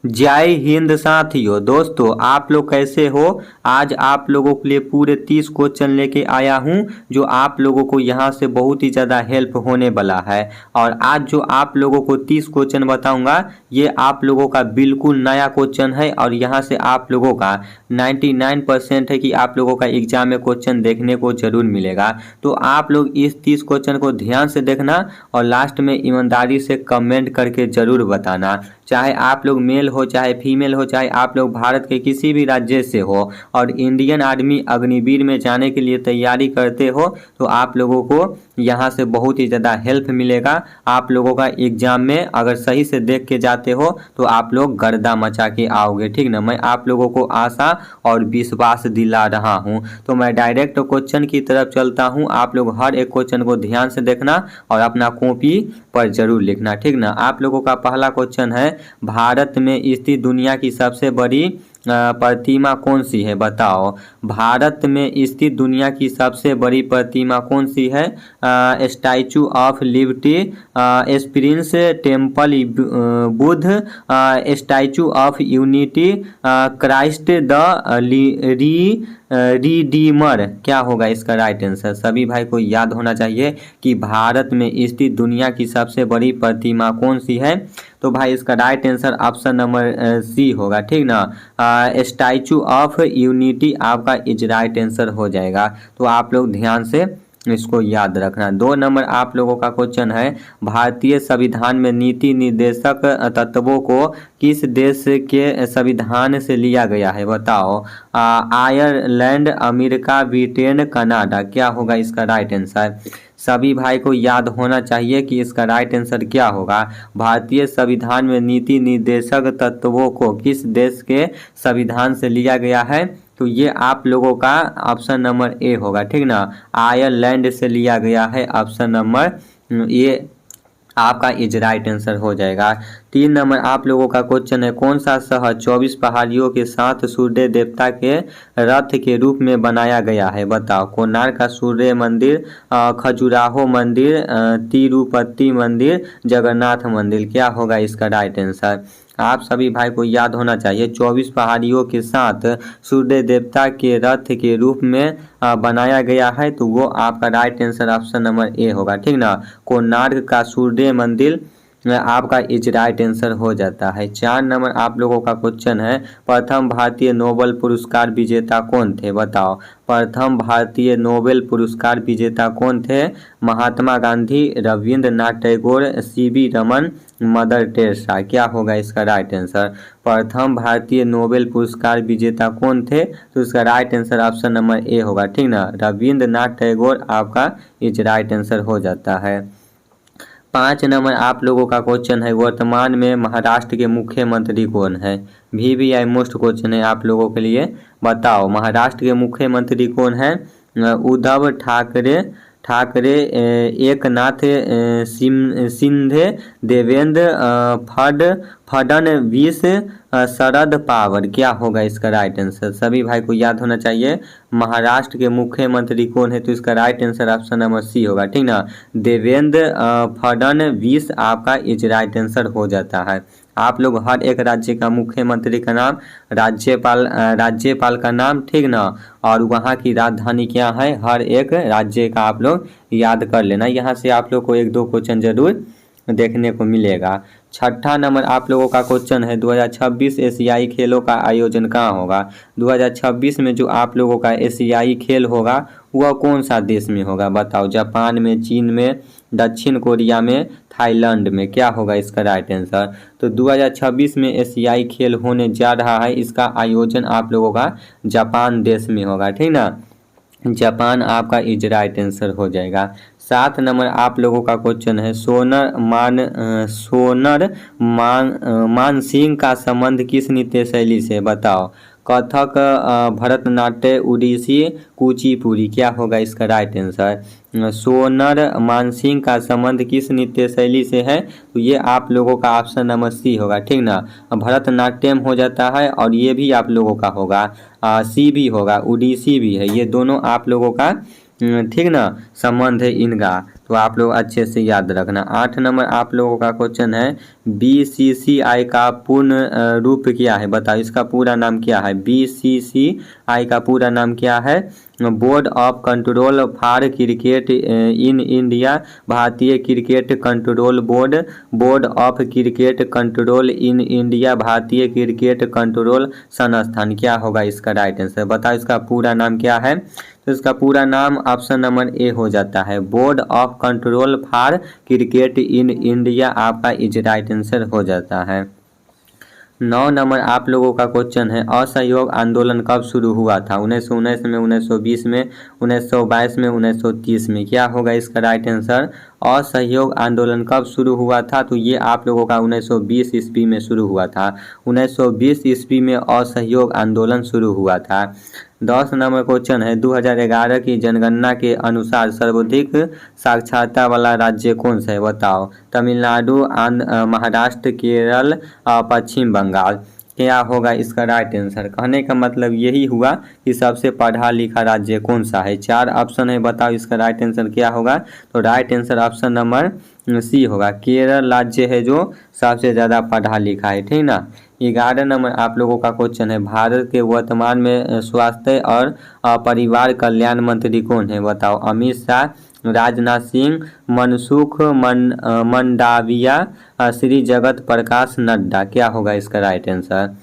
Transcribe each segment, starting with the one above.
जय हिंद साथियों। दोस्तों आप लोग कैसे हो। आज आप लोगों के लिए पूरे 30 क्वेश्चन लेके आया हूं जो आप लोगों को यहां से बहुत ही ज़्यादा हेल्प होने वाला है। और आज जो आप लोगों को 30 क्वेश्चन बताऊंगा ये आप लोगों का बिल्कुल नया क्वेश्चन है और यहां से आप लोगों का 99% है कि आप लोगों का एग्जाम में क्वेश्चन देखने को जरूर मिलेगा। तो आप लोग इस 30 क्वेश्चन को ध्यान से देखना और लास्ट में ईमानदारी से कमेंट करके ज़रूर बताना। चाहे आप लोग मेल हो चाहे फीमेल हो, चाहे आप लोग भारत के किसी भी राज्य से हो और इंडियन आर्मी अग्निवीर में जाने के लिए तैयारी करते हो, तो आप लोगों को यहाँ से बहुत ही ज़्यादा हेल्प मिलेगा। आप लोगों का एग्जाम में अगर सही से देख के जाते हो तो आप लोग गर्दा मचा के आओगे, ठीक ना। मैं आप लोगों को आशा और विश्वास दिला रहा हूँ। तो मैं डायरेक्ट क्वेश्चन की तरफ चलता हूँ। आप लोग हर एक क्वेश्चन को ध्यान से देखना और अपना कॉपी पर जरूर लिखना, ठीक ना। आप लोगों का पहला क्वेश्चन है, भारत में स्थित दुनिया की सबसे बड़ी प्रतिमा कौन सी है, बताओ। भारत में स्थित दुनिया की सबसे बड़ी प्रतिमा कौन सी है। Statue of liberty, springs temple, Buddha, statue of unity, Christ the Redeemer. क्या होगा इसका राइट आंसर। सभी भाई को याद होना चाहिए कि भारत में स्थित दुनिया की सबसे बड़ी प्रतिमा कौन सी है। तो भाई इसका right answer option number C होगा, ठीक ना। स्टैचू ऑफ यूनिटी आपका इज राइट आंसर हो जाएगा। तो आप लोग ध्यान से इसको याद रखना। 2 नंबर आप लोगों का क्वेश्चन है, भारतीय संविधान में नीति निर्देशक तत्वों को किस देश के संविधान से लिया गया है, बताओ। Ireland, America, Britain, Canada. क्या होगा इसका राइट आंसर। सभी भाई को याद होना चाहिए कि इसका राइट आंसर क्या होगा। भारतीय संविधान में नीति निर्देशक तत्वों को किस देश के संविधान से लिया गया है, तो ये आप लोगों का ऑप्शन नंबर ए होगा, ठीक ना। आयरलैंड से लिया गया है, ऑप्शन नंबर ये आपका इज राइट आंसर हो जाएगा। 3 नंबर आप लोगों का क्वेश्चन है, कौन सा शहर 24 पहाड़ियों के साथ सूर्य देवता के रथ के रूप में बनाया गया है, बताओ। कोणार्क का सूर्य मंदिर, खजुराहो मंदिर, तिरुपति मंदिर, जगन्नाथ मंदिर। क्या होगा इसका राइट आंसर। आप सभी भाई को याद होना चाहिए 24 पहाड़ियों के साथ सूर्य देवता के रथ के रूप में बनाया गया है, तो वो आपका right answer option number A होगा, ठीक ना। कोणार्क का सूर्य मंदिर आपका इज राइट आंसर हो जाता है। 4 नंबर आप लोगों का क्वेश्चन है, प्रथम भारतीय नोबेल पुरस्कार विजेता कौन थे, बताओ। प्रथम भारतीय नोबेल पुरस्कार विजेता कौन थे। Mahatma Gandhi, Rabindranath Tagore, CV Raman, Mother Teresa. क्या होगा इसका राइट आंसर। प्रथम भारतीय नोबेल पुरस्कार विजेता कौन थे, तो इसका right answer option number A होगा, ठीक ना। रविंद्रनाथ टैगोर आपका इज राइट आंसर हो जाता है। 5 नंबर आप लोगों का क्वेश्चन है, वर्तमान में महाराष्ट्र के मुख्यमंत्री कौन है। VVI मोस्ट क्वेश्चन है आप लोगों के लिए, बताओ महाराष्ट्र के मुख्यमंत्री कौन है। उद्धव ठाकरे, एकनाथ शिंदे, देवेंद्र फडणवीस, शरद पवार। क्या होगा इसका राइट आंसर। सभी भाई को याद होना चाहिए महाराष्ट्र के मुख्यमंत्री कौन है, तो इसका right answer option number C होगा, ठीक ना। देवेंद्र फडणवीस आपका इज राइट आंसर हो जाता है। आप लोग हर एक राज्य का मुख्यमंत्री का नाम, राज्यपाल का नाम, ठीक ना, और वहाँ की राजधानी क्या है, हर एक राज्य का आप लोग याद कर लेना। यहाँ से आप लोग को 1-2 क्वेश्चन जरूर देखने को मिलेगा। 6ठा नंबर आप लोगों का क्वेश्चन है, 2026 एशियाई खेलों का आयोजन कहाँ होगा। 2026 में जो आप लोगों का एशियाई खेल होगा वह कौन सा देश में होगा, बताओ। जापान में, चीन में, दक्षिण कोरिया में, थाईलैंड में। क्या होगा इसका राइट आंसर। तो 2026 में एशियाई खेल होने जा रहा है, इसका आयोजन आप लोगों का जापान देश में होगा, ठीक ना। जापान आपका इज राइट आंसर हो जाएगा। 7 नंबर आप लोगों का क्वेश्चन है, सोनर मानसिंह का संबंध किस नृत्य शैली से, बताओ। कथक, भरतनाट्यम, ओडिसी, कुचिपुड़ी। क्या होगा इसका राइट आंसर। सोनर मानसिंह का संबंध किस नृत्य शैली से है, तो ये आप लोगों का ऑप्शन नंबर सी होगा, ठीक ना। भरतनाट्यम हो जाता है और ये भी आप लोगों का होगा, सी भी होगा, ओडिसी भी है, ये दोनों आप लोगों का ठीक ना संबंध है इनका। तो आप लोग अच्छे से याद रखना। 8 नंबर आप लोगों का क्वेश्चन है BCCI का पूर्ण रूप क्या है, बताओ इसका पूरा नाम क्या है। BCCI का पूरा नाम क्या है, board of control for cricket in India, भारतीय cricket control board, board of cricket control in India, भारतीय क्रिकेट कंट्रोल संस्थान। क्या होगा इसका राइट आंसर, बताओ इसका पूरा नाम क्या है। तो इसका पूरा नाम ऑप्शन नंबर ए हो जाता है, board of control for cricket in India आपका इज राइट आंसर हो जाता है। 9 नंबर आप लोगों का क्वेश्चन है, असहयोग आंदोलन कब शुरू हुआ था, 1919 में, 1920 में, 1922 में, 1930 में। क्या होगा इसका राइट आंसर, असहयोग आंदोलन कब शुरू हुआ था, तो ये आप लोगों का 1920 ईस्वी में शुरू हुआ था। 1920 ईस्वी में असहयोग आंदोलन शुरू हुआ था। 10 नंबर क्वेश्चन है, 2011 की जनगणना के अनुसार सर्वाधिक साक्षरता वाला राज्य कौन सा है, बताओ। तमिलनाडु, महाराष्ट्र, केरल, पश्चिम बंगाल। क्या होगा इसका राइट आंसर, कहने का मतलब यही हुआ कि सबसे पढ़ा लिखा राज्य कौन सा है। 4 ऑप्शन है, बताओ इसका राइट आंसर क्या होगा। तो right answer option number C होगा, केरल राज्य है जो सबसे ज़्यादा पढ़ा लिखा है, ठीक ना। 11 नंबर आप लोगों का क्वेश्चन है, भारत के वर्तमान में स्वास्थ्य और परिवार कल्याण मंत्री कौन है, बताओ। अमित शाह, राजनाथ सिंह, मनसुख मंडाविया, श्री जगत प्रकाश नड्डा। क्या होगा इसका राइट आंसर,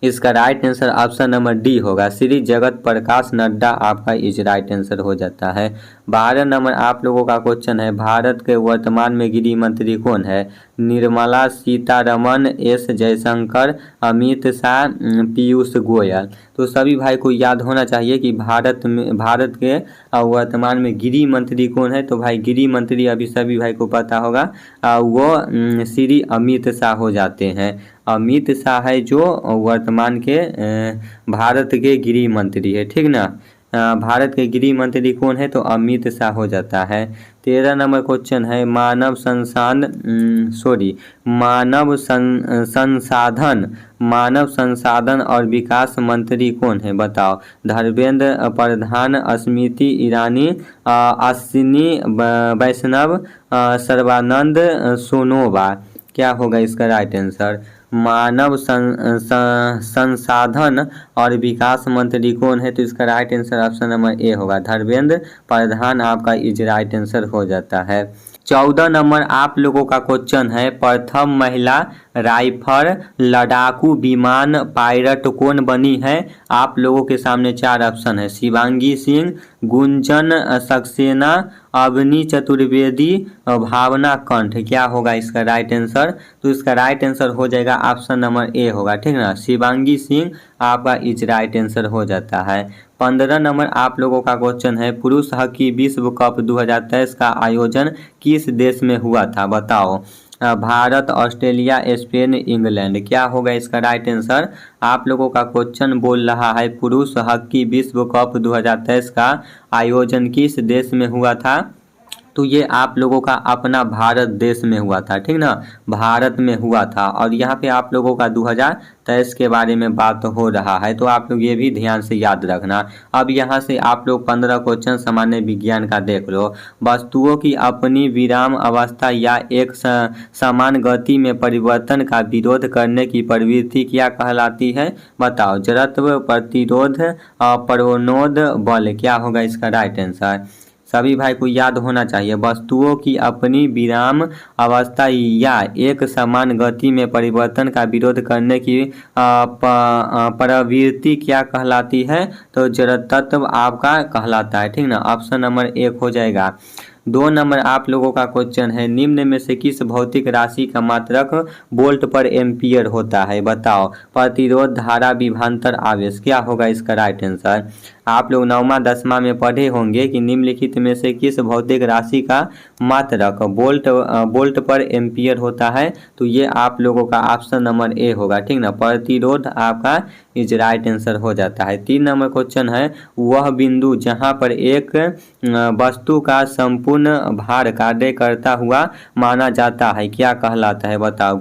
इसका right answer option number D होगा, श्री जगत प्रकाश नड्डा आपका इज राइट आंसर हो जाता है। 12 नंबर आप लोगों का क्वेश्चन है, भारत के वर्तमान में गृह मंत्री कौन है, निर्मला सीतारमन, एस जयशंकर, अमित शाह, पीयूष गोयल। तो सभी भाई को याद होना चाहिए कि भारत के वर्तमान में गृह मंत्री कौन है। तो भाई गृह मंत्री अभी सभी भाई को पता होगा, वो श्री अमित शाह हो जाते हैं। अमित शाह है जो वर्तमान के भारत के गृह मंत्री है, ठीक ना। भारत के गृह मंत्री कौन है, तो अमित शाह हो जाता है। 13 नंबर क्वेश्चन है, मानव संसाधन और विकास मंत्री कौन है, बताओ। धर्मेंद्र प्रधान, स्मृति ईरानी, अश्विनी वैष्णव, सर्बानंद सोनोवाल। क्या होगा इसका राइट आंसर, मानव संसाधन और विकास मंत्री कौन है, तो इसका right answer option number A होगा, धर्मेंद्र प्रधान आपका इज राइट आंसर हो जाता है। 14 नंबर आप लोगों का क्वेश्चन है, प्रथम महिला राइफल लड़ाकू विमान पायलट कौन बनी है। आप लोगों के सामने 4 ऑप्शन है, शिवांगी सिंह, गुंजन सक्सेना, अवनी चतुर्वेदी, भावना कंठ। क्या होगा इसका राइट आंसर, तो इसका राइट आंसर हो जाएगा ऑप्शन नंबर ए होगा, ठीक ना, शिवांगी सिंह आपका इज राइट आंसर हो जाता है। 15 नंबर आप लोगों का क्वेश्चन है, पुरुष हॉकी विश्व कप 2023 का आयोजन किस देश में हुआ था, बताओ। Bharat, Australia, Spain, England. क्या होगा इसका राइट आंसर, आप लोगों का क्वेश्चन बोल रहा है पुरुष हॉकी विश्व कप 2023 का आयोजन किस देश में हुआ था, तो ये आप लोगों का अपना भारत देश में हुआ था, ठीक ना, भारत में हुआ था। और यहाँ पे आप लोगों का 2023 के बारे में बात हो रहा है, तो आप लोग ये भी ध्यान से याद रखना। अब यहाँ से आप लोग 15 क्वेश्चन सामान्य विज्ञान का देख लो। वस्तुओं की अपनी विराम अवस्था या एक समान गति में परिवर्तन का विरोध करने की प्रवृत्ति क्या कहलाती है, बताओ। जड़त्व, प्रतिरोध, प्रणोद बल। क्या होगा इसका राइट आंसर, सभी भाई को याद होना चाहिए, वस्तुओं की अपनी विराम अवस्था या एक समान गति में परिवर्तन का विरोध करने की प्रवृत्ति क्या कहलाती है, तो जड़त्व आपका कहलाता है, ठीक ना, ऑप्शन नंबर 1 हो जाएगा। 2 नंबर आप लोगों का क्वेश्चन है, निम्न में से किस भौतिक राशि का मात्रक वोल्ट पर एम्पियर होता है, बताओ। प्रतिरोध, धारा, विभवांतर, आवेश। क्या होगा इसका राइट आंसर, आप लोग 9वां 10वां में पढ़े होंगे कि निम्नलिखित में से किस भौतिक राशि का मात्रक वोल्ट पर एम्पियर होता है, तो ये आप लोगों का ऑप्शन नंबर ए होगा, ठीक ना, प्रतिरोध आपका इज राइट आंसर हो जाता है। 3 नंबर क्वेश्चन है, वह बिंदु जहां पर एक वस्तु का संपूर्ण महत्वपूर्ण भार कार्य करता हुआ माना जाता है, क्या कहलाता है बताओ।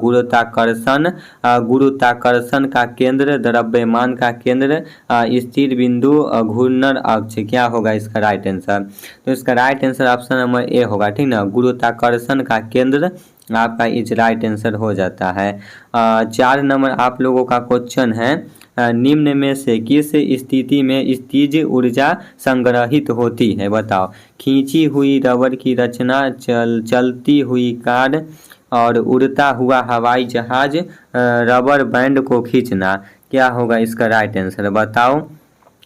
गुरुत्वाकर्षण का केंद्र, द्रव्यमान का केंद्र, स्थिर बिंदु, घूर्णन अक्ष, क्या होगा इसका राइट आंसर। तो इसका right answer option number A होगा, ठीक ना। गुरुत्वाकर्षण का केंद्र आपका इज राइट आंसर हो जाता है। 4 नंबर आप लोगों का क्वेश्चन है, निम्न में से किस स्थिति में स्थिज ऊर्जा संग्रहित होती है बताओ। खींची हुई रबर की रचना, चलती हुई कार और उड़ता हुआ हवाई जहाज, रबर बैंड को खींचना, क्या होगा इसका राइट आंसर बताओ।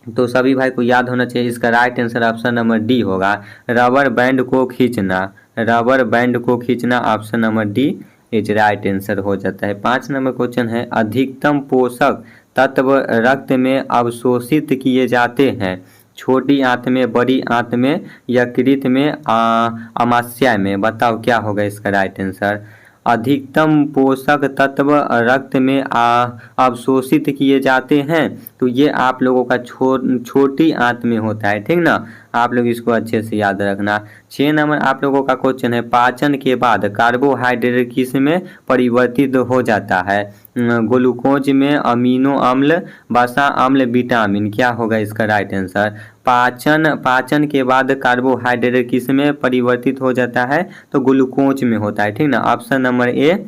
तो सभी भाई को याद होना चाहिए, इसका right answer option number D होगा, रबर बैंड को खींचना। रबर बैंड को खींचना option number D is right answer हो जाता है। 5 नंबर क्वेश्चन है, अधिकतम पोषक तत्व रक्त में अवशोषित किए जाते हैं, छोटी आंत में, बड़ी आंत में, यकृत में, अमाशय में, बताओ क्या होगा इसका राइट आंसर। अधिकतम पोषक तत्व रक्त में अवशोषित किए जाते हैं, तो ये आप लोगों का छोटी आंत में होता है, ठीक ना। आप लोग इसको अच्छे से याद रखना। 6 नंबर आप लोगों का क्वेश्चन है, पाचन के बाद कार्बोहाइड्रेट किस में परिवर्तित हो जाता है, ग्लूकोज में, अमीनो अम्ल, वसा अम्ल, विटामिन, क्या होगा इसका राइट आंसर। पाचन के बाद कार्बोहाइड्रेट किस में परिवर्तित हो जाता है, तो ग्लूकोज में होता है, ठीक ना। ऑप्शन नंबर ए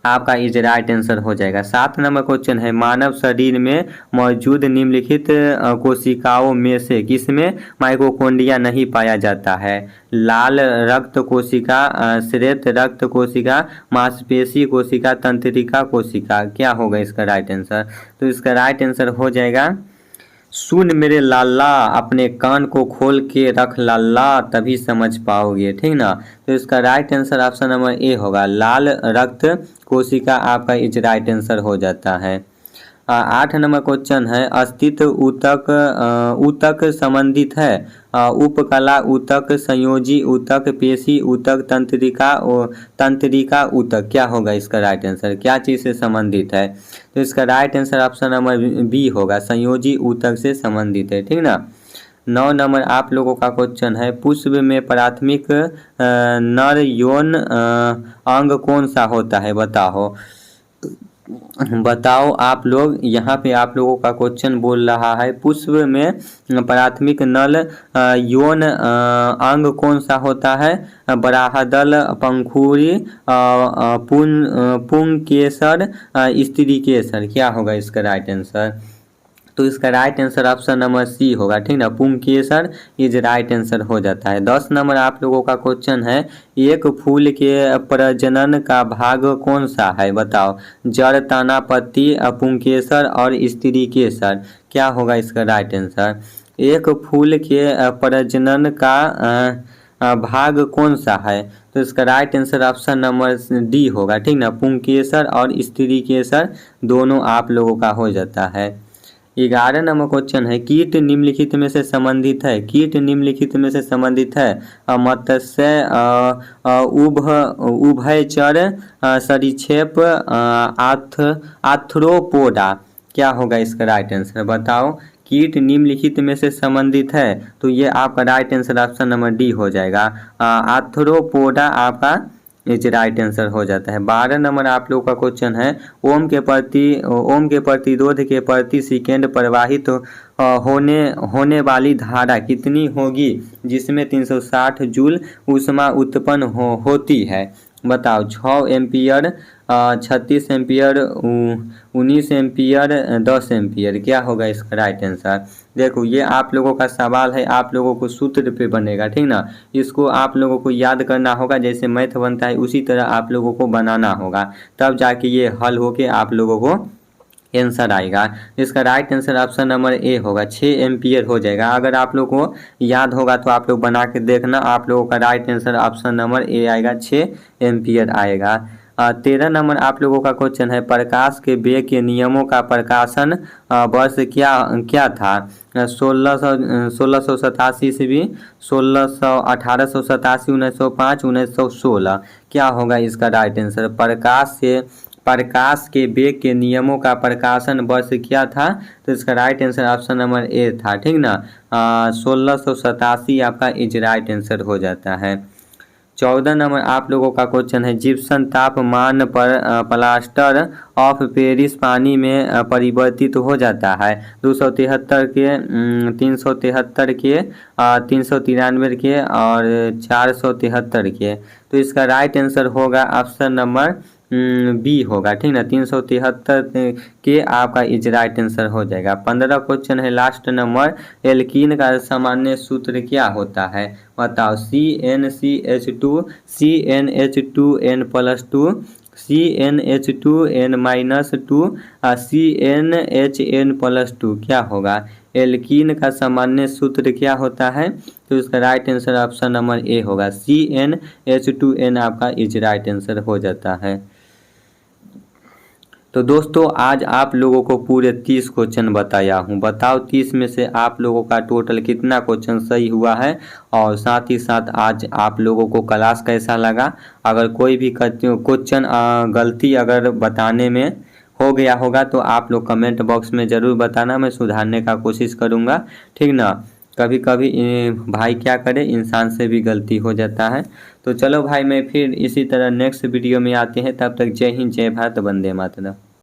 आपका इज राइट आंसर हो जाएगा। 7 नंबर क्वेश्चन है, मानव शरीर में मौजूद निम्नलिखित कोशिकाओं में से किसमें माइटोकॉन्ड्रिया नहीं पाया जाता है, लाल रक्त कोशिका, श्वेत रक्त कोशिका, मांसपेशी कोशिका, तंत्रिका कोशिका, क्या होगा इसका राइट आंसर। तो इसका राइट आंसर हो जाएगा, सुन मेरे लाला, अपने कान को खोल के रख लाला, तभी समझ पाओगे, ठीक ना। तो इसका right answer option number A होगा, लाल रक्त कोशिका आपका इज राइट आंसर हो जाता है। 8 नंबर क्वेश्चन है, अस्तित्व ऊतक संबंधित है, उपकला ऊतक, संयोजी ऊतक, पेशी ऊतक, तंत्रिका ऊतक, क्या होगा इसका राइट आंसर, क्या चीज़ से संबंधित है। तो इसका right answer option number B होगा, संयोजी ऊतक से संबंधित है, ठीक ना। 9 नंबर आप लोगों का क्वेश्चन है, पुष्प में प्राथमिक नर यौन अंग कौन सा होता है बताओ आप लोग। यहाँ पे आप लोगों का क्वेश्चन बोल रहा है, पुष्प में प्राथमिक नल यौन अंग कौन सा होता है, बराहदल, पंखुड़ी, पुंकेसर, स्त्रीकेसर, क्या होगा इसका राइट आंसर। तो इसका right answer option number C होगा, ठीक ना, पुंकेसर इज राइट आंसर हो जाता है। 10 नंबर आप लोगों का क्वेश्चन है, एक फूल के प्रजनन का भाग कौन सा है बताओ, जड़, तना, पत्ती, पुंकेसर और स्त्रीकेसर, क्या होगा इसका राइट आंसर। एक फूल के प्रजनन का भाग कौन सा है, तो इसका right answer option number D होगा, ठीक ना, पुंकेसर और स्त्रीकेसर दोनों आप लोगों का हो जाता है। 11 नंबर क्वेश्चन है, कीट निम्नलिखित में से संबंधित है, कीट निम्नलिखित में से संबंधित है, मत्स्य, उभयचर, सरीसृप, आर्थ्रोपोडा, क्या होगा इसका राइट आंसर बताओ। कीट निम्नलिखित में से संबंधित है, तो ये आपका right answer option number D हो जाएगा, आर्थ्रोपोडा आपका इज राइट आंसर हो जाता है। 12 नंबर आप लोग का क्वेश्चन है, ओम के प्रतिरोध के प्रति सेकेंड प्रवाहित होने वाली धारा कितनी होगी, जिसमें 360 जूल ऊष्मा उत्पन्न होती है बताओ। 6 एम्पियर, 36 एम्पियर, 19 एम्पियर, 10 एम्पियर, क्या होगा इसका राइट आंसर। देखो ये आप लोगों का सवाल है, आप लोगों को सूत्र पे बनेगा, ठीक ना। इसको आप लोगों को याद करना होगा, जैसे मैथ बनता है उसी तरह आप लोगों को बनाना होगा, तब जाके ये हल होके आप लोगों को आंसर आएगा। इसका right answer option number A होगा, 6 एम्पियर हो जाएगा। अगर आप लोगों को याद होगा तो आप लोग बना के देखना, आप लोगों का right answer option number A आएगा, 6 एम्पियर आएगा। 13 नंबर आप लोगों का क्वेश्चन है, प्रकाश के वेग के नियमों का प्रकाशन वर्ष क्या था, 1687 ईस्वी, 1887, 1905, 1916, क्या होगा इसका राइट आंसर। प्रकाश प्रकाश के वेग के नियमों का प्रकाशन वर्ष क्या था? तो इसका right answer option number A था, ठीक ना। 1687 आपका इज राइट आंसर हो जाता है। 14 नंबर आप लोगों का क्वेश्चन है, जिप्सम तापमान पर प्लास्टर ऑफ पेरिस पानी में परिवर्तित हो जाता है। 273 के 373 के 393 के और 473 के। तो इसका राइट आंसर होगा ऑप्शन नंबर बी होगा, ठीक ना। 373 के आपका इज राइट आंसर हो जाएगा। 15 क्वेश्चन है लास्ट नंबर, एल्कीन का सामान्य सूत्र क्या होता है? बताओ। CnCH2 CnH2n+2 CnH2n-2 CnHn+2 क्या होगा? एल्कीन का सामान्य सूत्र क्या होता है? तो इसका right answer option number A होगा, CnH2n आपका इज राइट आंसर हो जाता है। तो दोस्तों आज आप लोगों को पूरे 30 क्वेश्चन बताया हूँ। बताओ 30 में से आप लोगों का टोटल कितना क्वेश्चन सही हुआ है, और साथ ही साथ आज आप लोगों को क्लास कैसा लगा। अगर कोई भी क्वेश्चन गलती अगर बताने में हो गया होगा तो आप लोग कमेंट बॉक्स में ज़रूर बताना, मैं सुधारने का कोशिश करूँगा, ठीक ना। कभी कभी भाई क्या करे, इंसान से भी गलती हो जाता है। तो चलो भाई, मैं फिर इसी तरह नेक्स्ट वीडियो में आते हैं, तब तक जय हिंद, जय भारत, वंदे मातरम।